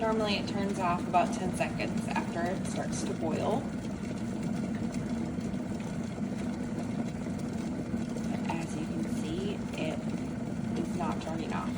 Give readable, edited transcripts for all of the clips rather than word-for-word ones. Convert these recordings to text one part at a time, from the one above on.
Normally it turns off about 10 seconds after it starts to boil. But as you can see, it is not turning off.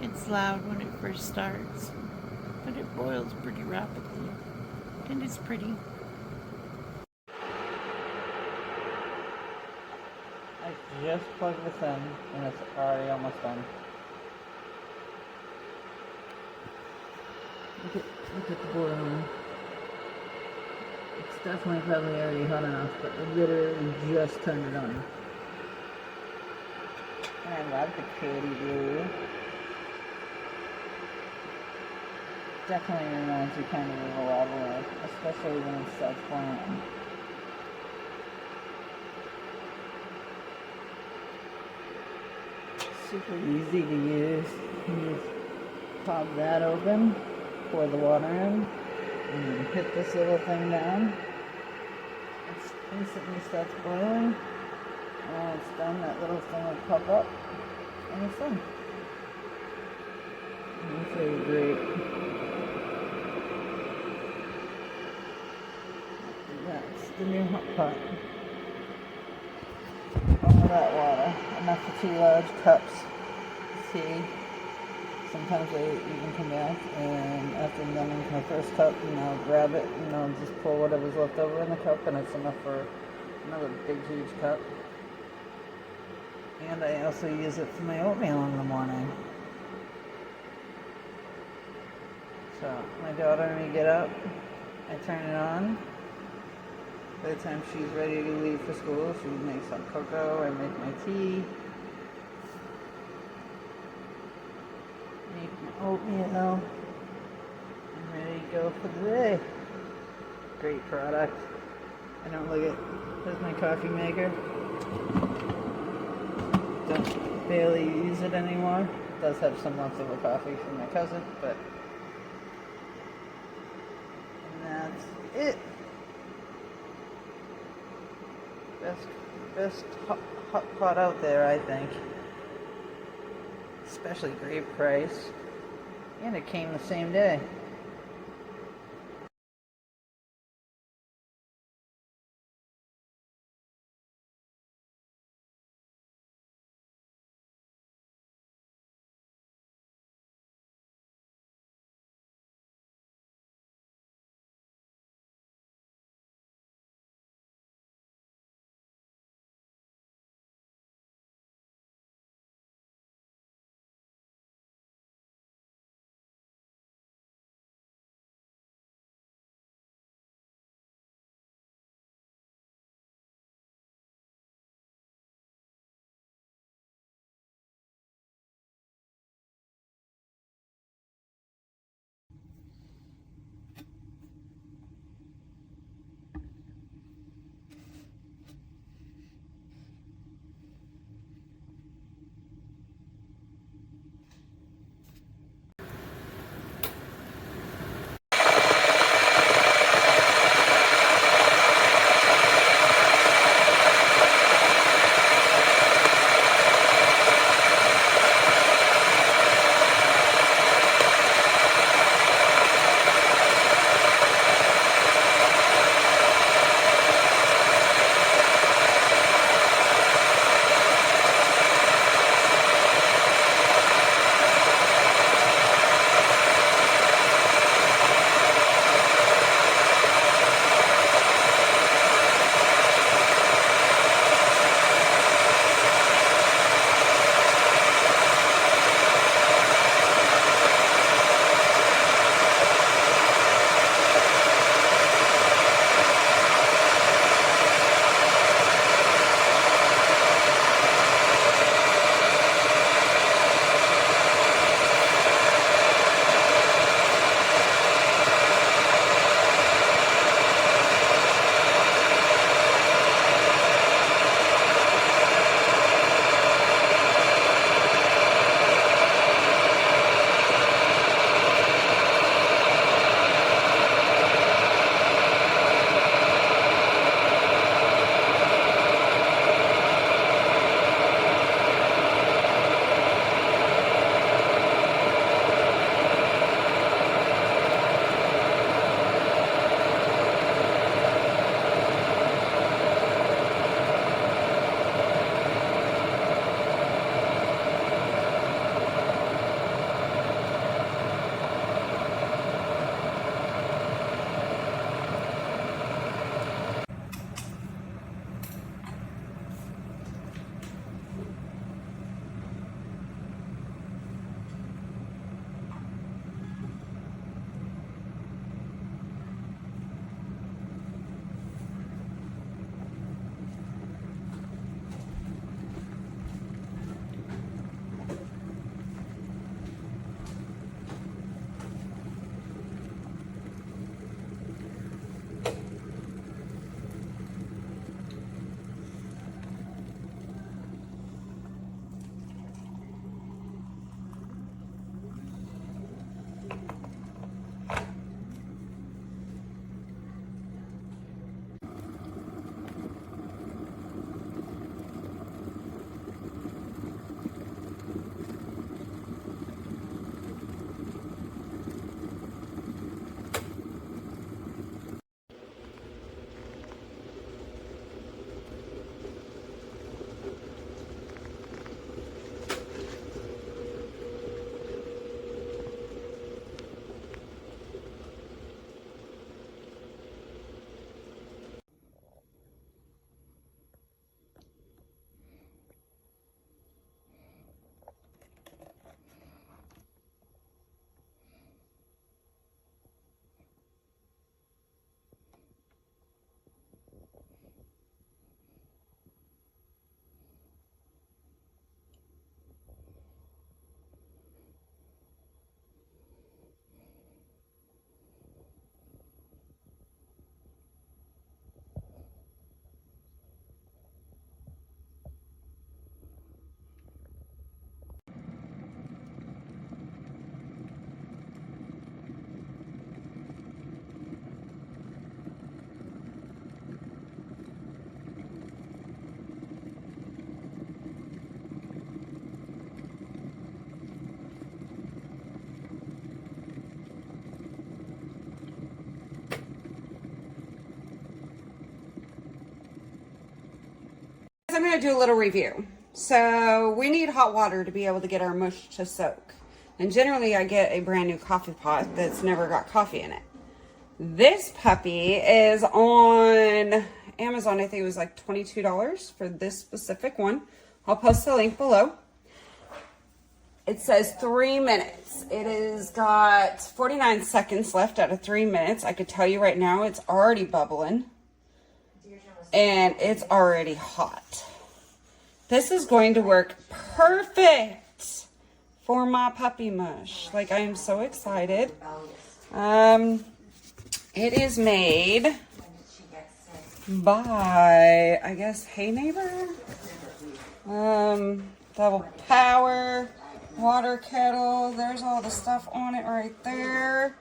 It's loud when it first starts, but it boils pretty rapidly, and it's pretty. I just plugged this in, and it's already almost done. Look at the boiling. It's definitely probably already hot enough, but I literally just turned it on. And I love the pretty blue. Definitely reminds you kind of a lava lamp, especially when it starts boiling. Super easy to use. You just pop that open, pour the water in, and you hit this little thing down. It instantly starts boiling. And when it's done, that little thing will pop up, and it's done. And it's really great. That's the new hot pot. All of that water, enough for 2 large cups. See, sometimes I even come back and after I'm done with my first cup, I'll grab it and I'll just pour whatever's left over in the cup, and it's enough for another big, huge cup. And I also use it for my oatmeal in the morning. So my daughter and me get up, I turn it on. By the time she's ready to leave for school, she makes some cocoa, I make my tea, make my oatmeal, I'm ready to go for the day. Great product. I don't look at, there's my coffee maker. Don't barely use it anymore. It does have some leftover coffee from my cousin, but and that's it. Best hot pot out there, I think. Especially great price. And it came the same day. gonna do a little review. So we need hot water to be able to get our mush to soak. And generally I get a brand new coffee pot that's never got coffee in it. This puppy is on Amazon. I think it was like $22 for this specific one. I'll post the link below. It says 3 minutes. It has got 49 seconds left out of 3 minutes. I could tell you right now it's already bubbling. And it's already hot. This is going to work perfect for my puppy mush. Like, I am so excited. It is made by, I guess, Hey Neighbor. Double power. Water kettle, there's all the stuff on it right there.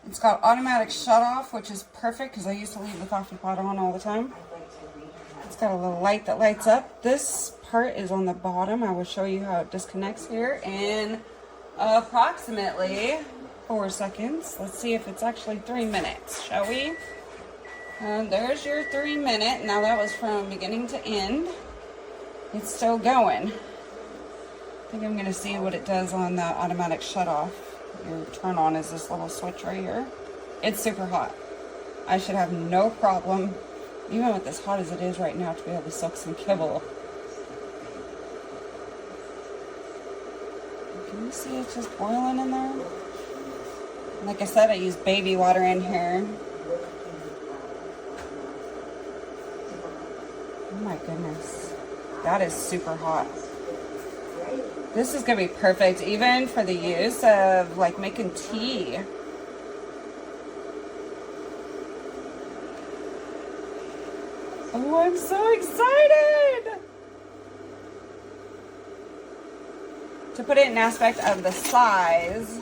It's got automatic shut off, which is perfect because I used to leave the coffee pot on all the time. It's got a little light that lights up. This part is on the bottom. I will show you how it disconnects here in approximately 4 seconds. Let's see if it's actually 3 minutes, shall we? There's your 3 minute. Now that was from beginning to end. It's still going. I think I'm going to see what it does on the automatic shut off. Your turn on is this little switch right here. It's super hot. I should have no problem, even with as hot as it is right now, to be able to soak some kibble. Can you see it's just boiling in there? Like I said, I use baby water in here. Oh my goodness. That is super hot. This is going to be perfect even for the use of like making tea. Oh, I'm so excited! To put it in aspect of the size,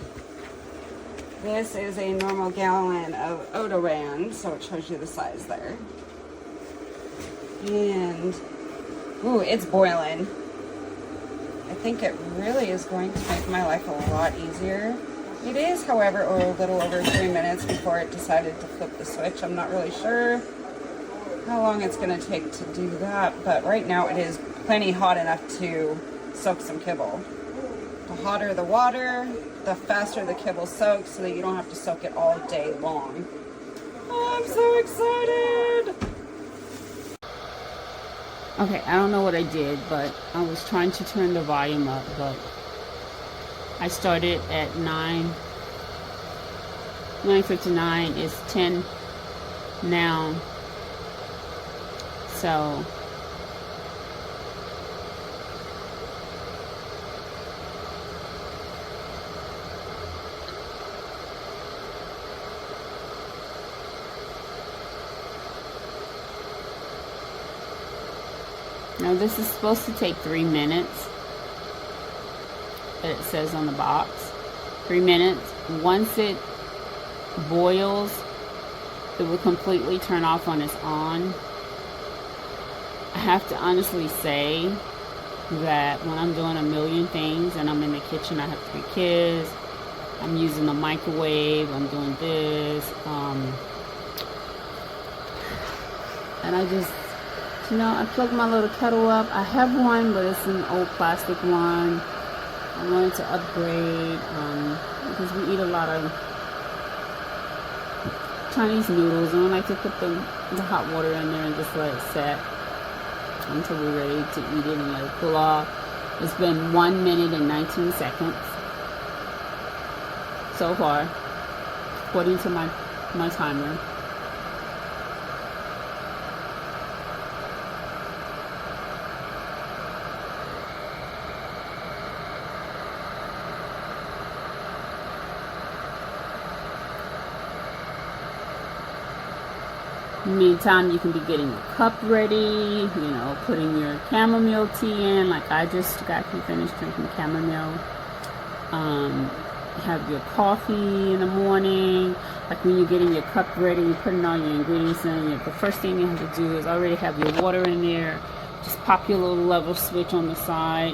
this is a normal gallon of Odorand, so it shows you the size there. And, ooh, it's boiling. I think it really is going to make my life a lot easier. It is, however, a little over 3 minutes before it decided to flip the switch. I'm not really sure how long it's going to take to do that, but right now it is plenty hot enough to soak some kibble. The hotter the water, the faster the kibble soaks, so that you don't have to soak it all day long. Oh, I'm so excited! Okay, I don't know what I did, but I was trying to turn the volume up, but I started at 9:59. It's 10 now. So now this is supposed to take 3 minutes. It says on the box 3 minutes. Once it boils, it will completely turn off on its own. I have to honestly say that when I'm doing a million things and I'm in the kitchen, I have 3 kids, I'm using the microwave, I'm doing this, and I just, you know, I plugged my little kettle up. I have one, but it's an old plastic one. I wanted to upgrade because we eat a lot of Chinese noodles, and I like to put the hot water in there and just let it set until we're ready to eat it and let it cool off. It's been 1 minute and 19 seconds so far, according to my timer. Meantime, you can be getting your cup ready, you know, putting your chamomile tea in, like I just got finished drinking chamomile. Have your coffee in the morning, like when you're getting your cup ready, you're putting all your ingredients in, the first thing you have to do is already have your water in there. Just pop your little level switch on the side,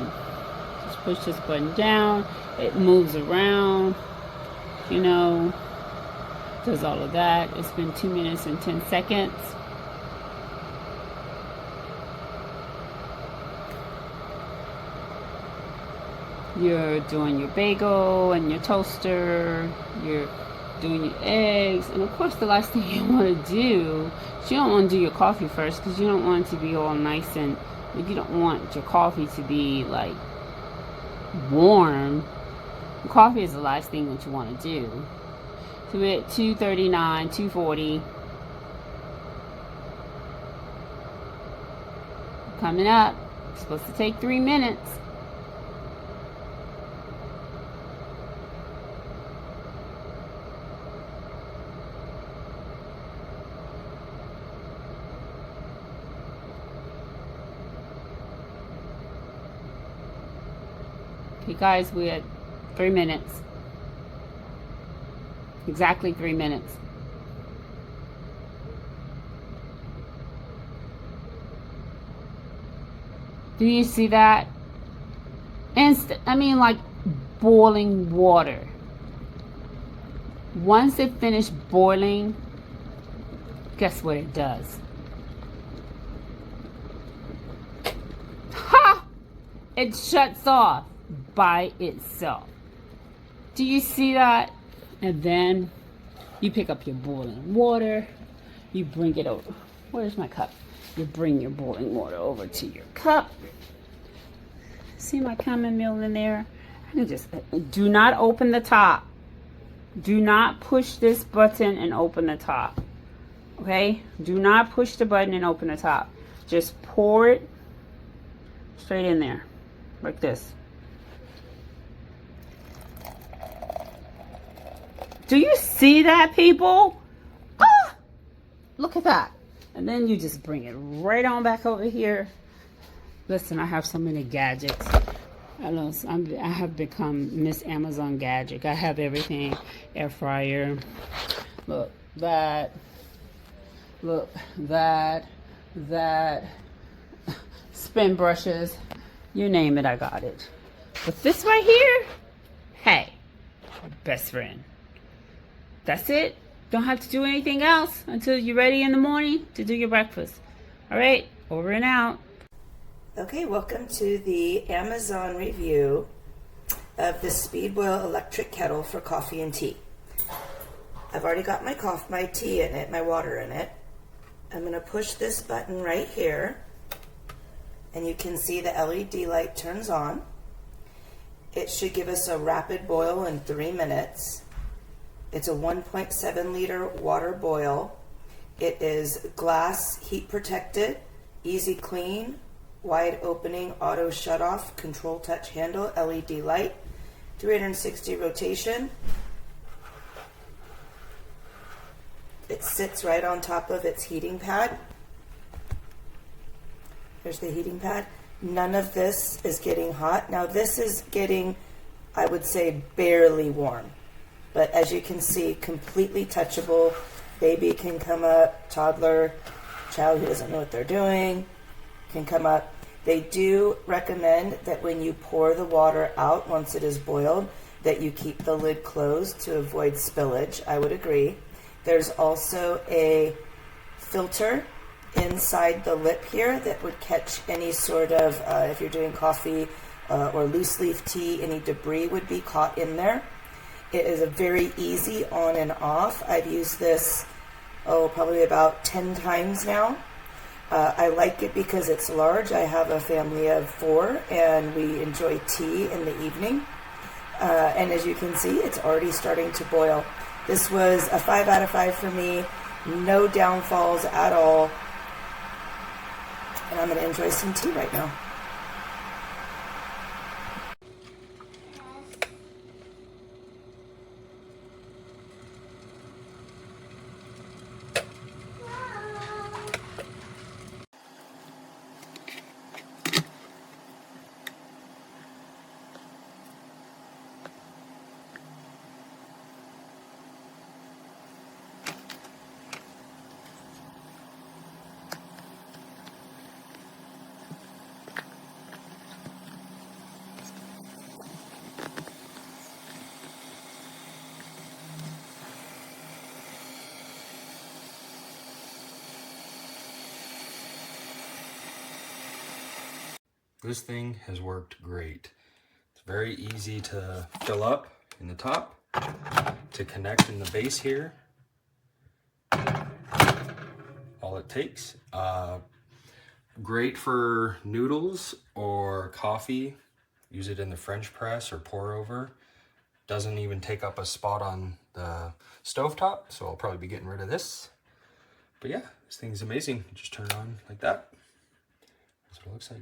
just push this button down, it moves around, you know, does all of that. It's been 2 minutes and 10 seconds. You're doing your bagel and your toaster. You're doing your eggs. And of course, the last thing you want to do is you don't want to do your coffee first, because you don't want it to be all nice, and you don't want your coffee to be like warm. Coffee is the last thing that you want to do. So we're at 239, 240. Coming up. It's supposed to take 3 minutes. Okay, guys, we're at 3 minutes. Exactly 3 minutes. Do you see that? I mean, like boiling water. Once it finished boiling, guess what it does? Ha! It shuts off by itself. Do you see that? And then you pick up your boiling water. You bring it over. Where's my cup? You bring your boiling water over to your cup. See my chamomile in there? You just do not open the top. Do not push this button and open the top. Okay? Do not push the button and open the top. Just pour it straight in there. Like this. Do you see that, people? Ah! Look at that. And then you just bring it right on back over here. Listen, I have so many gadgets. I have become Miss Amazon Gadget. I have everything. Air fryer. Look, that. Look, that. Spin brushes. You name it, I got it. But this right here, hey, best friend. That's it. Don't have to do anything else until you're ready in the morning to do your breakfast. All right, over and out. Okay, welcome to the Amazon review of the Speedboil electric kettle for coffee and tea. I've already got my tea in it, my water in it. I'm going to push this button right here, and you can see the LED light turns on. It should give us a rapid boil in 3 minutes. It's a 1.7 liter water boil. It is glass, heat protected, easy clean, wide opening, auto shut off, control touch handle, LED light, 360 rotation. It sits right on top of its heating pad. There's the heating pad. None of this is getting hot. Now this is getting, I would say, barely warm. But as you can see, completely touchable. Baby can come up, toddler, child who doesn't know what they're doing can come up. They do recommend that when you pour the water out once it is boiled, that you keep the lid closed to avoid spillage. I would agree. There's also a filter inside the lip here that would catch any sort of, if you're doing coffee or loose leaf tea, any debris would be caught in there. It is a very easy on and off. I've used this, probably about 10 times now. I like it because it's large. I have a family of 4 and we enjoy tea in the evening. And as you can see, it's already starting to boil. This was a 5 out of 5 for me. No downfalls at all. And I'm going to enjoy some tea right now. This thing has worked great. very easy to fill up in the top, to connect in the base here. All it takes. Great for noodles or coffee. Use it in the French press or pour over. Doesn't even take up a spot on the stovetop, so I'll probably be getting rid of this. But yeah, this thing is amazing. Just turn it on like that. That's what it looks like.